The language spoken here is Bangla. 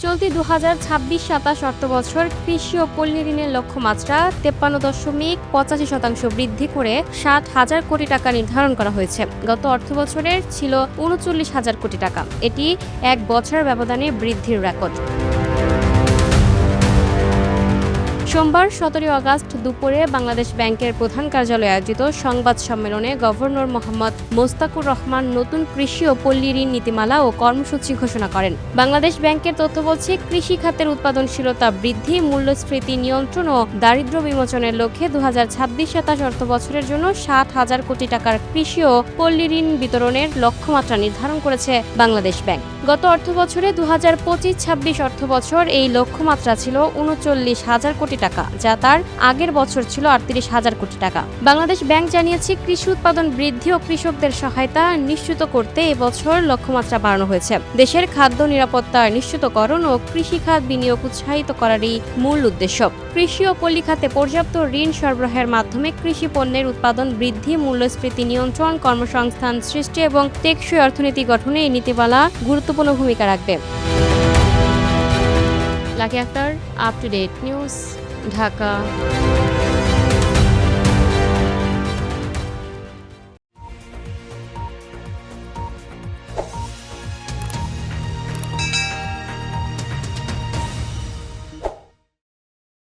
চলতি 2026-27 অর্থবছর কৃষি ও পল্লী ঋণের লক্ষ্যমাত্রা 53.85% বৃদ্ধি করে 60,000 কোটি টাকা নির্ধারণ করা হয়েছে। গত অর্থবছরের ছিল 39,000 কোটি টাকা। এটি এক বছরের ব্যবধানে বৃদ্ধির রেকর্ড। সোমবার 17 আগস্ট দুপুরে বাংলাদেশ ব্যাংকের প্রধান কার্যালয়ে আয়োজিত সংবাদ সম্মেলনে গভর্নর মোহাম্মদ মোস্তাকুর রহমান নতুন কৃষি ও পল্লী ঋণ নীতিমালা ও কর্মসূচি ঘোষণা করেন। বাংলাদেশ ব্যাংকের তথ্য বলছে, কৃষি খাতের উৎপাদনশীলতা বৃদ্ধি, মূল্যস্ফীতি নিয়ন্ত্রণ ও দারিদ্র্য বিমোচনের লক্ষ্যে 2026-27 অর্থবছরের জন্য 60,000 কোটি টাকার কৃষি ও পল্লী ঋণ বিতরণের লক্ষ্যমাত্রা নির্ধারণ করেছে বাংলাদেশ ব্যাংক। গত অর্থবছরে 2025-26 অর্থবছর এই লক্ষ্যমাত্রা ছিল 39,000 কোটি টাকা, যা তার আগের বছর ছিল 38,000 কোটি টাকা। বাংলাদেশ ব্যাংক জানিয়েছে, কৃষি উৎপাদন বৃদ্ধি ও কৃষকদের সহায়তা নিশ্চিত করতে এবছর লক্ষ্যমাত্রা বাড়ানো হয়েছে। দেশের খাদ্য নিরাপত্তা নিশ্চিতকরণ ও কৃষি খাত বিনিয়োগ উৎসাহিত করারই মূল উদ্দেশ্য। কৃষি ও পল্লী খাতে পর্যাপ্ত ঋণ সরবরাহের মাধ্যমে কৃষি পণ্যের উৎপাদন বৃদ্ধি, মূল্যস্ফীতি নিয়ন্ত্রণ, কর্মসংস্থান সৃষ্টি এবং টেকসই অর্থনীতি গঠনে এই নীতিমালা গুরুত্বপূর্ণ ভূমিকা রাখবে। Lucky Akter, up to date news, Dhaka.